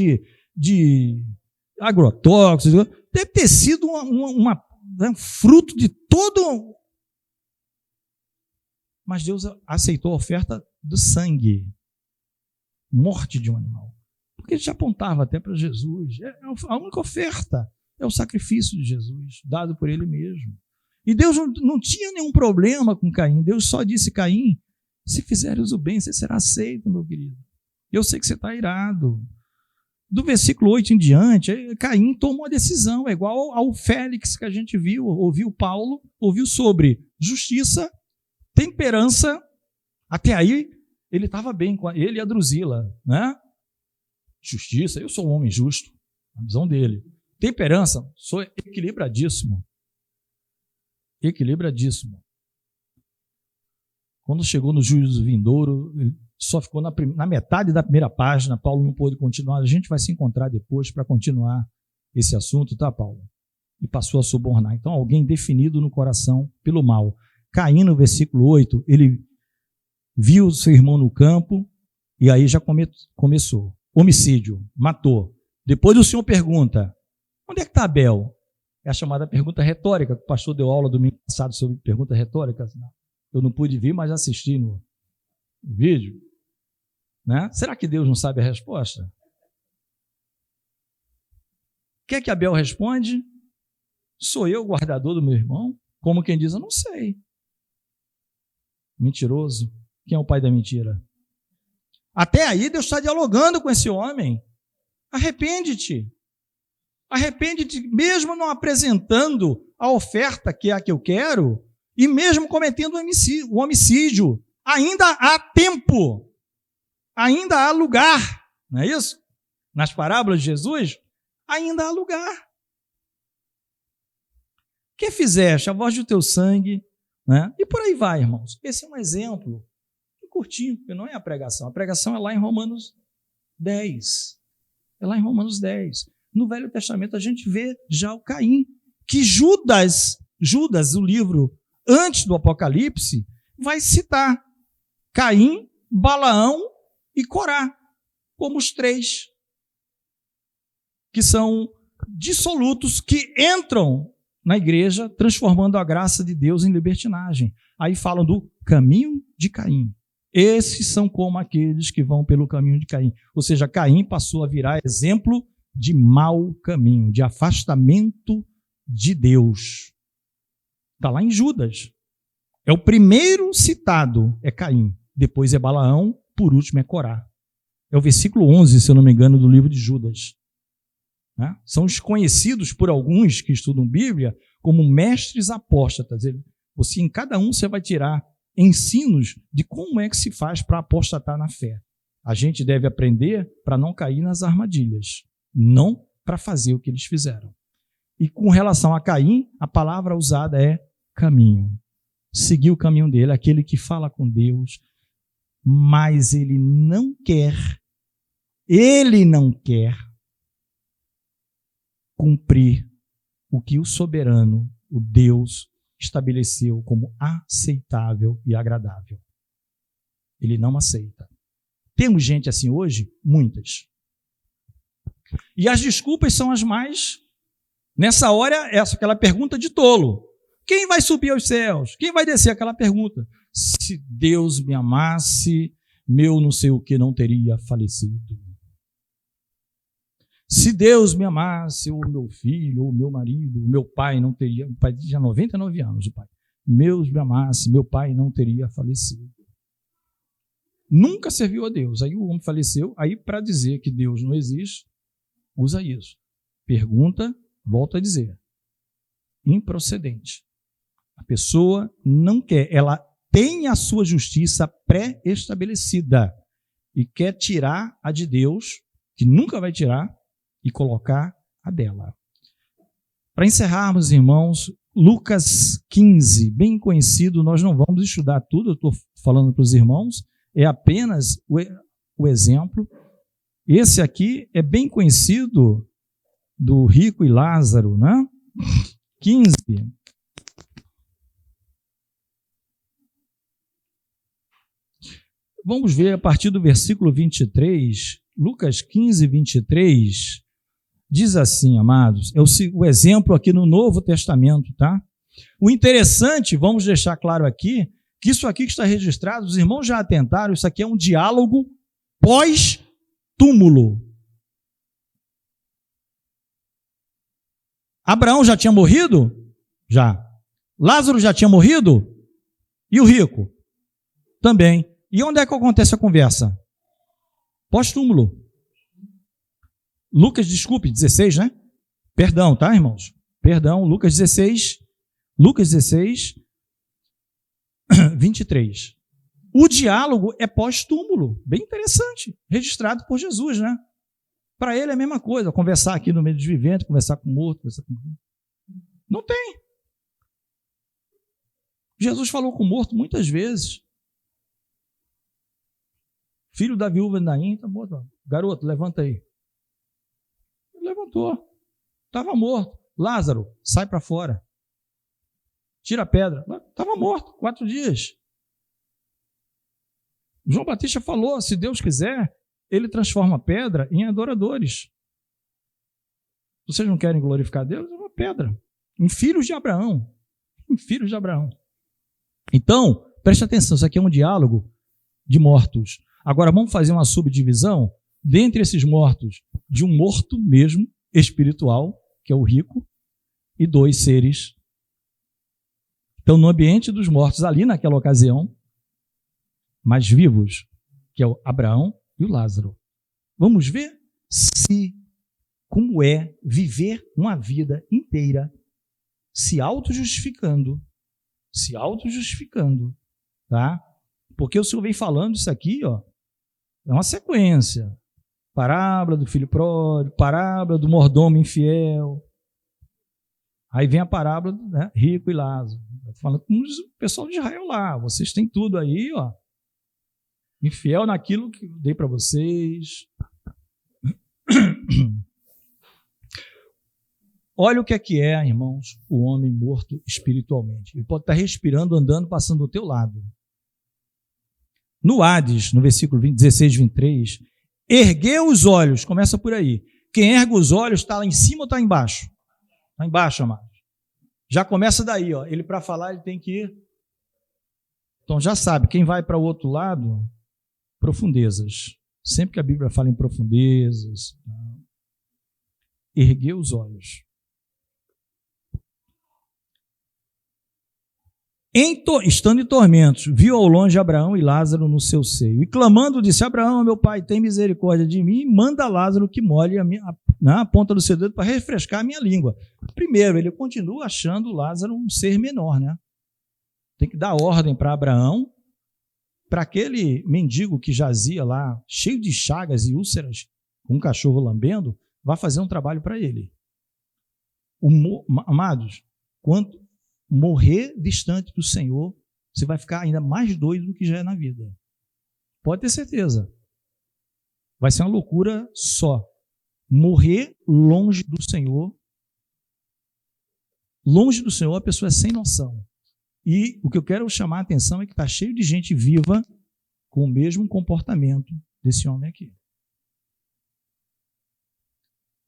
de agrotóxicos, deve ter sido um fruto de todo. Mas Deus aceitou a oferta do sangue, morte de um animal. Porque ele já apontava até para Jesus. A única oferta é o sacrifício de Jesus, dado por ele mesmo. E Deus não tinha nenhum problema com Caim. Deus só disse: Caim, se fizeres o bem, você será aceito, meu querido. Eu sei que você está irado. Do versículo 8 em diante, Caim tomou a decisão, é igual ao Félix que a gente viu, ouviu Paulo, ouviu sobre justiça, temperança. Até aí ele estava bem com ele e a Drusila, né? Justiça, eu sou um homem justo, a visão dele. Temperança, sou equilibradíssimo. Equilibradíssimo. Quando chegou no juízo vindouro, só ficou na metade da primeira página. Paulo não pôde continuar. A gente vai se encontrar depois para continuar esse assunto, tá, Paulo? E passou a subornar. Então, alguém definido no coração pelo mal. Caim, no versículo 8, ele viu seu irmão no campo e aí já começou. Homicídio, matou. Depois o Senhor pergunta: onde é que está Abel? É a chamada pergunta retórica, que o pastor deu aula domingo passado sobre pergunta retórica. Eu não pude vir, mas assisti no vídeo. Né? Será que Deus não sabe a resposta? O que é que Abel responde? Sou eu o guardador do meu irmão? Como quem diz: eu não sei. Mentiroso. Quem é o pai da mentira? Até aí Deus está dialogando com esse homem. Arrepende-te. Arrepende-te, mesmo não apresentando a oferta que é a que eu quero, e mesmo cometendo o homicídio. Ainda há tempo. Ainda há lugar. Não é isso? Nas parábolas de Jesus, ainda há lugar. Que fizeste? A voz do teu sangue. Né? E por aí vai, irmãos. Esse é um exemplo curtinho, porque não é a pregação. A pregação é lá em Romanos 10. É lá em Romanos 10. No Velho Testamento a gente vê já o Caim, que Judas, o livro antes do Apocalipse, vai citar Caim, Balaão e Corá, como os três que são dissolutos, que entram na igreja, transformando a graça de Deus em libertinagem. Aí falam do caminho de Caim. Esses são como aqueles que vão pelo caminho de Caim. Ou seja, Caim passou a virar exemplo de mau caminho, de afastamento de Deus. Está lá em Judas. É o primeiro citado, é Caim. Depois é Balaão, por último é Corá. É o versículo 11, se eu não me engano, do livro de Judas. Né? São os conhecidos por alguns que estudam Bíblia como mestres apóstatas. Em cada um você vai tirar ensinos de como é que se faz para apostatar na fé. A gente deve aprender para não cair nas armadilhas, não para fazer o que eles fizeram. E com relação a Caim, a palavra usada é caminho. Seguir o caminho dele, aquele que fala com Deus, mas ele não quer cumprir o que o soberano, o Deus, estabeleceu como aceitável e agradável. Ele não aceita. Temos gente assim hoje? Muitas. E as desculpas são as mais... Nessa hora, aquela pergunta de tolo. Quem vai subir aos céus? Quem vai descer? Aquela pergunta. Se Deus me amasse, meu não sei o que não teria falecido. Se Deus me amasse, ou meu filho, ou meu marido, o meu pai não teria... O pai tinha 99 anos, o pai. Deus me amasse, meu pai não teria falecido. Nunca serviu a Deus. Aí o homem faleceu, aí para dizer que Deus não existe, usa isso. Pergunta, volto a dizer, improcedente. A pessoa não quer, ela tem a sua justiça pré-estabelecida e quer tirar a de Deus, que nunca vai tirar, e colocar a dela. Para encerrarmos, irmãos, Lucas 15, bem conhecido, nós não vamos estudar tudo, eu estou falando para os irmãos, é apenas o exemplo. Esse aqui é bem conhecido, do rico e Lázaro, né? 15. Vamos ver a partir do versículo 23, Lucas 15, 23, diz assim, amados, é o exemplo aqui no Novo Testamento, tá? O interessante, vamos deixar claro aqui, que isso aqui que está registrado, os irmãos já atentaram, isso aqui é um diálogo pós-túmulo. Abraão já tinha morrido? Já. Lázaro já tinha morrido? E o rico? Também. E onde é que acontece a conversa? Pós-túmulo. Lucas, desculpe, 16, né? Perdão, tá, irmãos? Perdão, Lucas 16, 23. O diálogo é pós-túmulo. Bem interessante. Registrado por Jesus, né? Para ele é a mesma coisa, conversar aqui no meio dos viventes, conversar com o morto, conversar com... Não tem. Jesus falou com o morto muitas vezes. Filho da viúva de Naim, tá morto. Garoto, levanta aí. Ele levantou. Estava morto. Lázaro, sai para fora. Tira a pedra. Estava morto, 4 dias. João Batista falou, se Deus quiser, ele transforma a pedra em adoradores. Vocês não querem glorificar Deus? É uma pedra. Em filhos de Abraão. Em filhos de Abraão. Então, preste atenção, isso aqui é um diálogo de mortos. Agora, vamos fazer uma subdivisão dentre esses mortos, de um morto mesmo, espiritual, que é o rico, e 2 seres. Então, no ambiente dos mortos, ali naquela ocasião, mais vivos, que é o Abraão e o Lázaro. Vamos ver como é viver uma vida inteira se autojustificando, tá? Porque o Senhor vem falando isso aqui, ó, é uma sequência. Parábola do filho pródigo, parábola do mordomo infiel. Aí vem a parábola do rico e Lázaro. Falando com o pessoal de Israel lá, vocês têm tudo aí, ó. Infiel naquilo que eu dei para vocês. Olha o que é, irmãos, o homem morto espiritualmente. Ele pode estar respirando, andando, passando do teu lado. No Hades, no versículo 16, 23, ergueu os olhos, começa por aí. Quem ergue os olhos está lá em cima ou está embaixo? Está embaixo, amado. Já começa daí, ó. Ele para falar, ele tem que ir. Então já sabe, quem vai para o outro lado, profundezas. Sempre que a Bíblia fala em profundezas, ergueu os olhos. Estando em tormentos, viu ao longe Abraão e Lázaro no seu seio. E clamando, disse: Abraão, meu pai, tem misericórdia de mim, manda Lázaro que molhe a ponta do seu dedo para refrescar a minha língua. Primeiro, ele continua achando Lázaro um ser menor, né? Tem que dar ordem para Abraão, para aquele mendigo que jazia lá, cheio de chagas e úlceras, com um cachorro lambendo, vai fazer um trabalho para ele. Amados, quando morrer distante do Senhor, você vai ficar ainda mais doido do que já é na vida. Pode ter certeza. Vai ser uma loucura só. Morrer longe do Senhor. Longe do Senhor, a pessoa é sem noção. E o que eu quero chamar a atenção é que está cheio de gente viva com o mesmo comportamento desse homem aqui.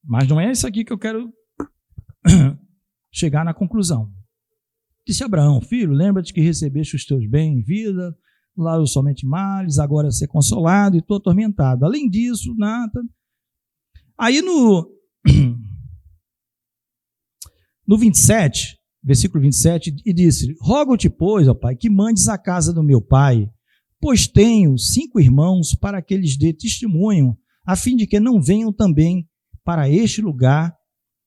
Mas não é isso aqui que eu quero chegar na conclusão. Disse Abraão: filho, lembra-te que recebeste os teus bens em vida, lá eu somente males, agora ser consolado e estou atormentado. Além disso, nada. Aí no 27, versículo 27, e disse: rogo-te, pois, ó pai, que mandes à casa do meu pai, pois tenho 5 irmãos, para que eles dê testemunho, a fim de que não venham também para este lugar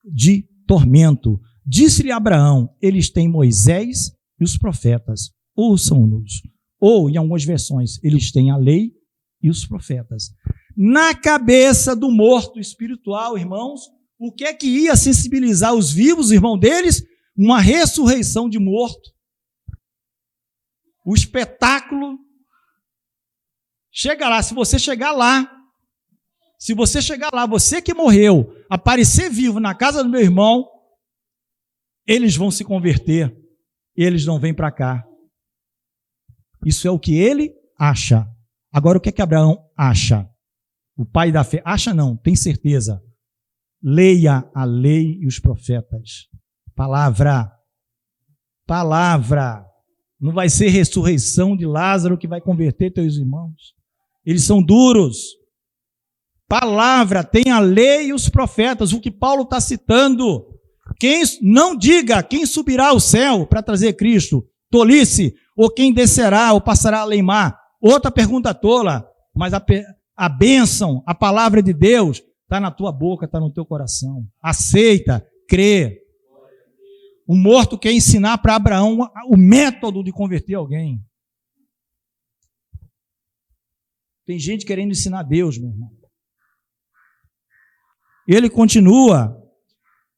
de tormento. Disse-lhe Abraão: eles têm Moisés e os profetas, ouçam-nos. Ou, em algumas versões, eles têm a lei e os profetas. Na cabeça do morto espiritual, irmãos, o que é que ia sensibilizar os vivos, irmão deles? Uma ressurreição de morto. O espetáculo. Chega lá, se você chegar lá, você que morreu, aparecer vivo na casa do meu irmão, eles vão se converter, eles não vêm para cá. Isso é o que ele acha. Agora, o que é que Abraão acha? O pai da fé. Acha não, tem certeza. Leia a lei e os profetas. Palavra. Palavra. Não vai ser ressurreição de Lázaro que vai converter teus irmãos. Eles são duros. Palavra, tem a lei e os profetas. O que Paulo está citando. Não diga quem subirá ao céu para trazer Cristo. Tolice. Ou quem descerá ou passará além mar. Outra pergunta tola. Mas a bênção, a palavra de Deus está na tua boca, está no teu coração. Aceita, crê. O morto quer ensinar para Abraão o método de converter alguém. Tem gente querendo ensinar Deus, meu irmão. Ele continua.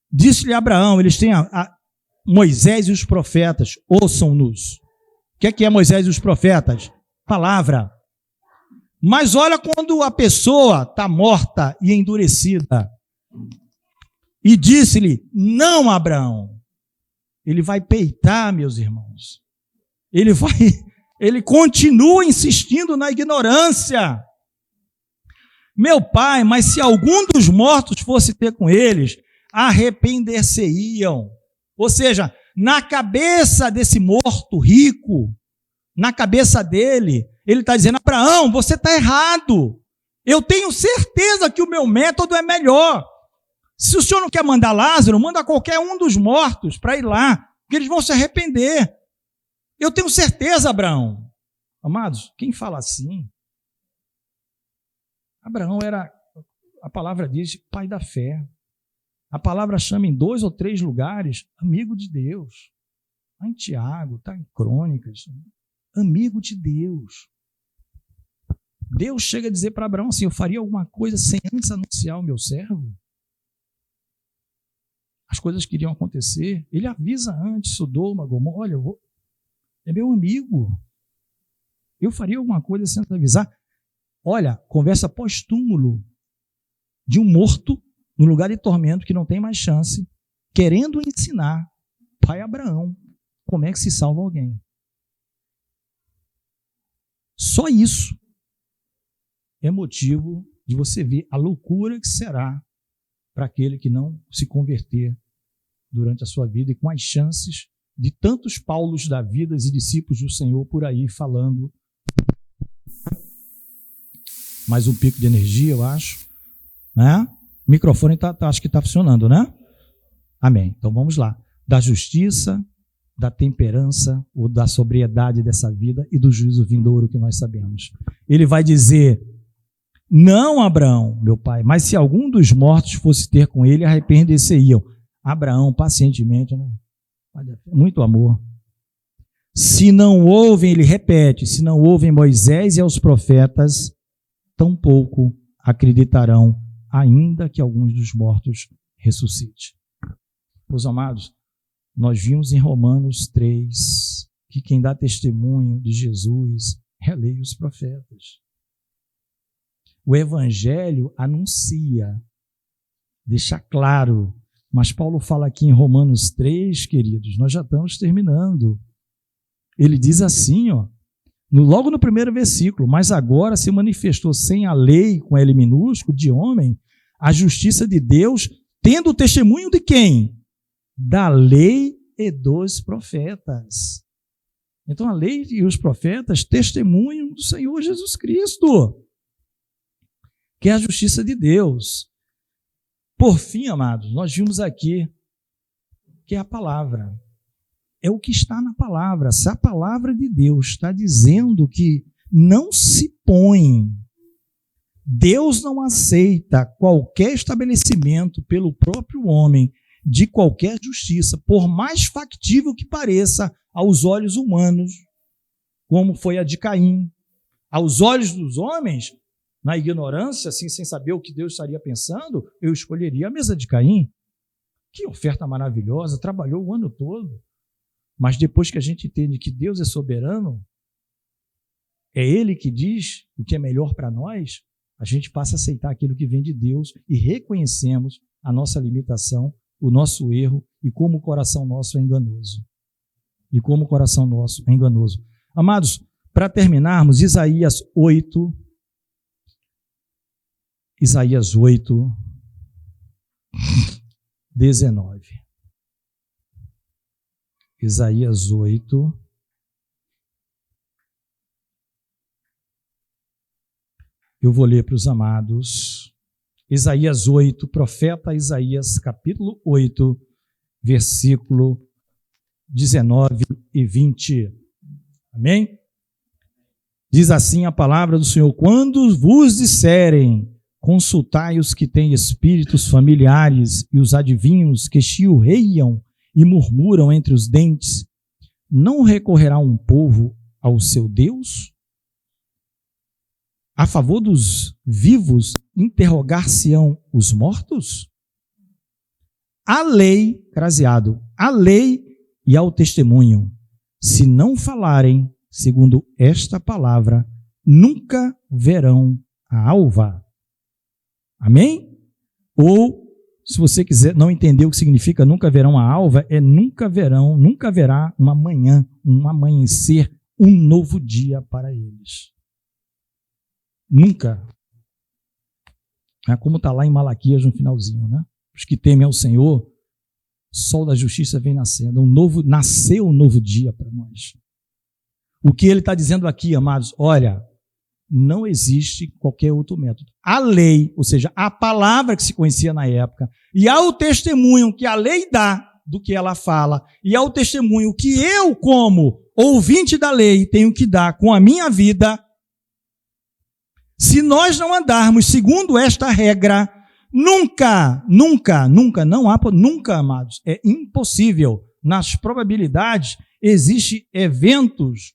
Disse-lhe Abraão, eles têm Moisés e os profetas, ouçam-nos. O que é Moisés e os profetas? Palavra. Mas olha quando a pessoa está morta e endurecida. E disse-lhe, não, Abraão. Ele vai peitar, meus irmãos. Ele continua insistindo na ignorância. Meu pai, mas se algum dos mortos fosse ter com eles, arrepender-se-iam. Ou seja, na cabeça desse morto rico, na cabeça dele, ele está dizendo, Abraão, você está errado. Eu tenho certeza que o meu método é melhor. Se o senhor não quer mandar Lázaro, manda qualquer um dos mortos para ir lá, porque eles vão se arrepender. Eu tenho certeza, Abraão. Amados, quem fala assim? Abraão era, a palavra diz, pai da fé. A palavra chama em 2 ou 3 lugares, amigo de Deus. Está em Tiago, está em Crônicas. Amigo de Deus. Deus chega a dizer para Abraão assim, eu faria alguma coisa sem antes anunciar o meu servo? As coisas que iriam acontecer. Ele avisa antes, Sodoma, Gomorra, olha, é meu amigo. Eu faria alguma coisa sem antes avisar. Olha, conversa pós-túmulo de um morto no lugar de tormento que não tem mais chance, querendo ensinar pai Abraão como é que se salva alguém. Só isso é motivo de você ver a loucura que será para aquele que não se converter durante a sua vida e com as chances de tantos Paulos da vida e discípulos do Senhor por aí falando. Mais um pico de energia, eu acho. Né? O microfone acho que está funcionando, né? Amém. Então vamos lá. Da justiça, da temperança ou da sobriedade dessa vida e do juízo vindouro que nós sabemos. Ele vai dizer, não, Abraão, meu pai, mas se algum dos mortos fosse ter com ele, arrepender-se-iam. Abraão, pacientemente, né? Muito amor. Se não ouvem, ele repete, se não ouvem Moisés e aos profetas, tampouco acreditarão, ainda que alguns dos mortos ressuscite. Meus amados, nós vimos em Romanos 3 que quem dá testemunho de Jesus é a lei e os profetas. O Evangelho anuncia, deixa claro, mas Paulo fala aqui em Romanos 3, queridos, nós já estamos terminando. Ele diz assim, ó, logo no primeiro versículo, mas agora se manifestou sem a lei, com L minúsculo, de homem, a justiça de Deus, tendo o testemunho de quem? Da lei e dos profetas. Então a lei e os profetas testemunham do Senhor Jesus Cristo, que é a justiça de Deus. Por fim, amados, nós vimos aqui que é a palavra. É o que está na palavra. Se a palavra de Deus está dizendo que não se põe, Deus não aceita qualquer estabelecimento pelo próprio homem de qualquer justiça, por mais factível que pareça aos olhos humanos, como foi a de Caim. Aos olhos dos homens, na ignorância, assim, sem saber o que Deus estaria pensando, eu escolheria a mesa de Caim. Que oferta maravilhosa, trabalhou o ano todo. Mas depois que a gente entende que Deus é soberano, é Ele que diz o que é melhor para nós, a gente passa a aceitar aquilo que vem de Deus e reconhecemos a nossa limitação, o nosso erro e como o coração nosso é enganoso. Amados, para terminarmos, Isaías 8. Isaías 8, 19. Isaías 8. Eu vou ler para os amados. Isaías 8, profeta Isaías, capítulo 8, versículo 19 e 20. Amém? Diz assim a palavra do Senhor: quando vos disserem, consultai os que têm espíritos familiares e os adivinhos que chilreiam e murmuram entre os dentes, não recorrerá um povo ao seu Deus? A favor dos vivos, interrogar-se-ão os mortos? A lei, craseado, a lei e ao testemunho, se não falarem segundo esta palavra, nunca verão a alva. Amém? Ou, se você quiser não entender o que significa nunca verão a alva, é nunca verá uma manhã, um amanhecer, um novo dia para eles. Nunca. É como está lá em Malaquias no finalzinho, né? Os que temem ao Senhor, o sol da justiça vem nascendo. Nasceu um novo dia para nós. O que ele está dizendo aqui, amados, olha, não existe qualquer outro método. A lei, ou seja, a palavra que se conhecia na época, e ao testemunho que a lei dá do que ela fala, e ao testemunho que eu, como ouvinte da lei, tenho que dar com a minha vida, se nós não andarmos segundo esta regra, nunca, amados, é impossível. Nas probabilidades, existem eventos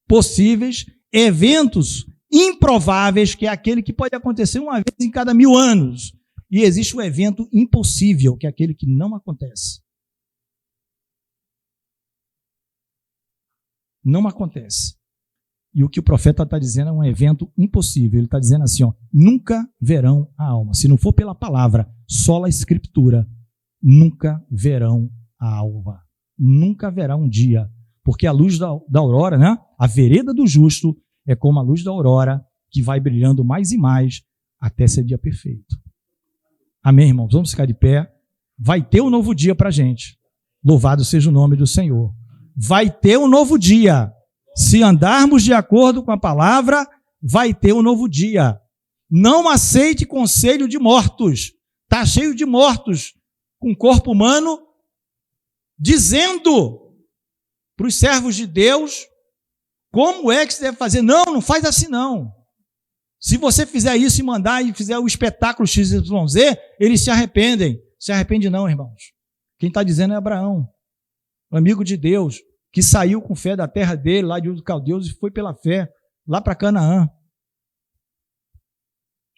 possíveis, eventos improváveis, que é aquele que pode acontecer uma vez em cada 1000 anos. E existe o evento impossível, que é aquele que não acontece. Não acontece. E o que o profeta está dizendo é um evento impossível. Ele está dizendo assim, ó, nunca verão a alma. Se não for pela palavra, só a escritura, nunca verão a alva. Nunca verá um dia. Porque a luz da aurora, né? A vereda do justo é como a luz da aurora, que vai brilhando mais e mais até ser dia perfeito. Amém, irmãos? Vamos ficar de pé. Vai ter um novo dia para a gente. Louvado seja o nome do Senhor. Vai ter um novo dia. Se andarmos de acordo com a palavra, vai ter um novo dia. Não aceite conselho de mortos. Está cheio de mortos com corpo humano, dizendo para os servos de Deus como é que se deve fazer. Não faz assim não. Se você fizer isso e mandar e fizer o espetáculo XYZ, eles se arrependem. Se arrepende não, irmãos. Quem está dizendo é Abraão, o amigo de Deus, que saiu com fé da terra dele, lá de Ur dos Caldeus, e foi pela fé lá para Canaã.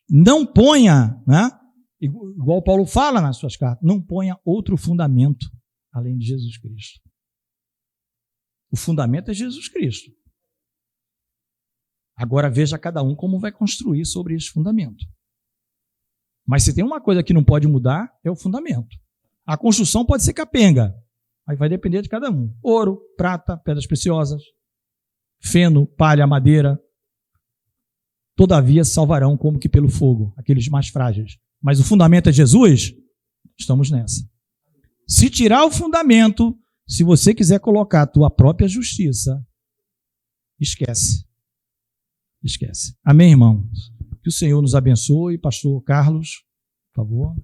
Não ponha, né? Igual Paulo fala nas suas cartas, não ponha outro fundamento além de Jesus Cristo. O fundamento é Jesus Cristo. Agora veja cada um como vai construir sobre esse fundamento. Mas se tem uma coisa que não pode mudar, é o fundamento. A construção pode ser capenga, aí vai depender de cada um. Ouro, prata, pedras preciosas, feno, palha, madeira. Todavia salvarão como que pelo fogo, aqueles mais frágeis. Mas o fundamento é Jesus? Estamos nessa. Se tirar o fundamento, se você quiser colocar a tua própria justiça, esquece. Esquece. Amém, irmãos? Que o Senhor nos abençoe. Pastor Carlos, por favor.